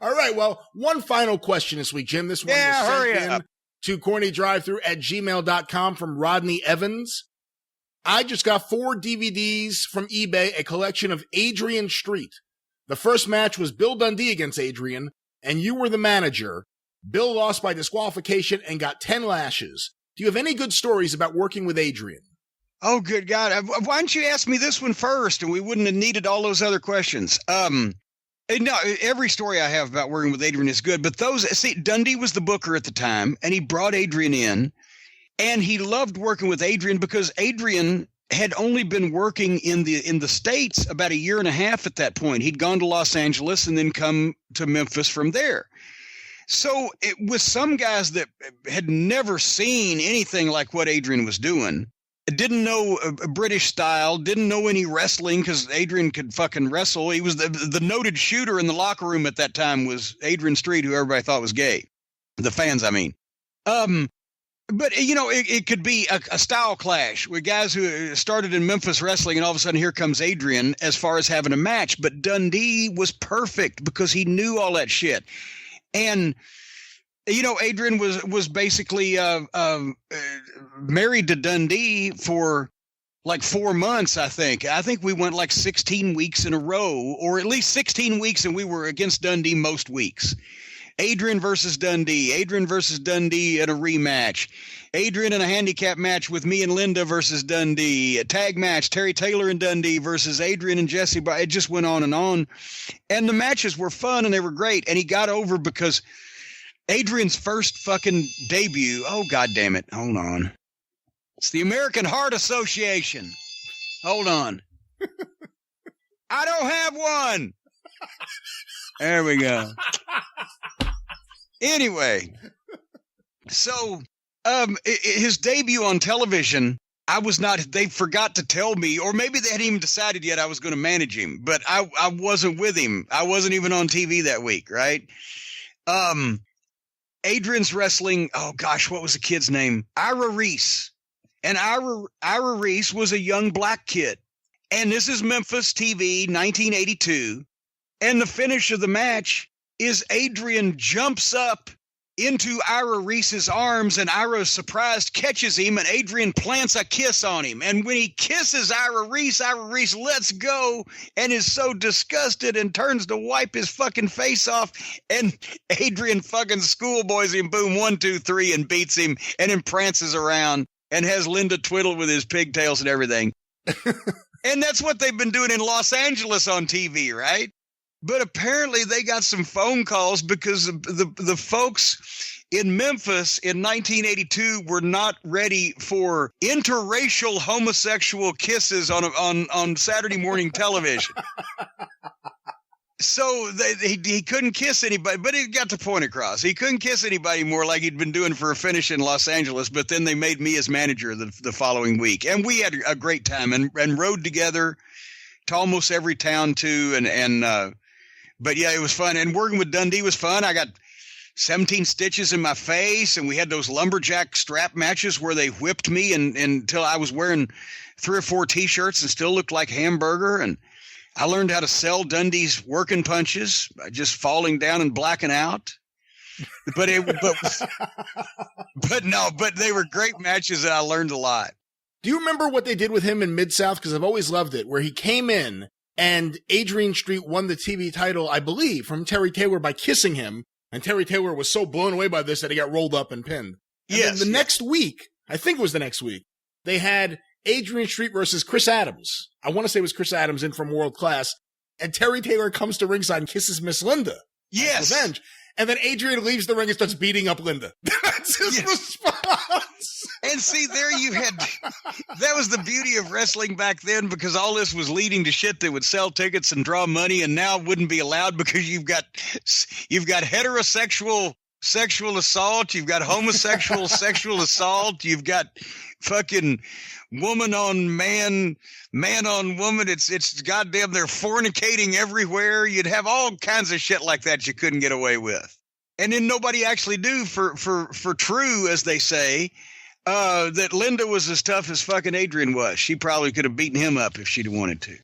All right, well, one final question this week, Jim. This one was sent in to CornyDriveThru@gmail.com from Rodney Evans. I just got 4 DVDs from eBay, a collection of Adrian Street. The first match was Bill Dundee against Adrian, and you were the manager. Bill lost by disqualification and got 10 lashes. Do you have any good stories about working with Adrian? Oh, good God. Why don't you ask me this one first, and we wouldn't have needed all those other questions. No, every story I have about working with Adrian is good, but Dundee was the booker at the time, and he brought Adrian in, and he loved working with Adrian because Adrian had only been working in the States about a year and a half at that point. He'd gone to Los Angeles and then come to Memphis from there. So with some guys that had never seen anything like what Adrian was doing, didn't know a British style, didn't know any wrestling because Adrian could fucking wrestle. He was the noted shooter in the locker room at that time was Adrian Street, who everybody thought was gay. The fans, I mean. But, you know, it could be a style clash with guys who started in Memphis wrestling, and all of a sudden here comes Adrian as far as having a match. But Dundee was perfect because he knew all that shit. And, you know, Adrian was basically married to Dundee for like 4 months, I think. I think we went like 16 weeks in a row, or at least 16 weeks, and we were against Dundee most weeks. Adrian versus Dundee in a rematch. Adrian in a handicap match with me and Linda versus Dundee. A tag match, Terry Taylor and Dundee versus Adrian and Jesse. It just went on. And the matches were fun and they were great. And he got over because Adrian's first fucking debut. Oh, God damn it. Hold on. It's the American Heart Association. Hold on. I don't have one. There we go. Anyway, so his debut on television, they forgot to tell me, or maybe they hadn't even decided yet I was going to manage him, but I wasn't with him. I wasn't even on TV that week, right? Adrian's wrestling, oh gosh, what was the kid's name? Ira Reese. And Ira Reese was a young black kid. And this is Memphis TV, 1982. And the finish of the match is Adrian jumps up into Ira Reese's arms, and Ira, surprised, catches him, and Adrian plants a kiss on him. And when he kisses Ira Reese lets go and is so disgusted and turns to wipe his fucking face off. And Adrian fucking schoolboys him, boom, 1, 2, 3, and beats him, and then prances around and has Linda twiddle with his pigtails and everything. And that's what they've been doing in Los Angeles on TV, right? But apparently they got some phone calls because the folks in Memphis in 1982 were not ready for interracial homosexual kisses on Saturday morning television. So he couldn't kiss anybody, but he got the point across. He couldn't kiss anybody more like he'd been doing for a finish in Los Angeles, but then they made me his manager the following week. And we had a great time and rode together to almost every town too. But yeah, it was fun. And working with Dundee was fun. I got 17 stitches in my face, and we had those lumberjack strap matches where they whipped me until I was wearing 3 or 4 T-shirts and still looked like Hamburger. And I learned how to sell Dundee's working punches by just falling down and blacking out. But they were great matches, and I learned a lot. Do you remember what they did with him in Mid-South? Because I've always loved it, where he came in and Adrian Street won the TV title, I believe, from Terry Taylor by kissing him. And Terry Taylor was so blown away by this that he got rolled up and pinned. And yes. then next week, I think it was the next week, they had Adrian Street versus Chris Adams. I want to say it was Chris Adams in from World Class. And Terry Taylor comes to ringside and kisses Miss Linda. Yes. Revenge. And then Adrian leaves the ring and starts beating up Linda. That's his response. And see, there you had, that was the beauty of wrestling back then, because all this was leading to shit that would sell tickets and draw money, and now wouldn't be allowed because you've got heterosexual sexual assault, you've got homosexual sexual assault, you've got fucking woman on man, man on woman. It's goddamn, they're fornicating everywhere. You'd have all kinds of shit like that you couldn't get away with. And then nobody actually knew for true, as they say, that Linda was as tough as fucking Adrian was. She probably could have beaten him up if she'd wanted to.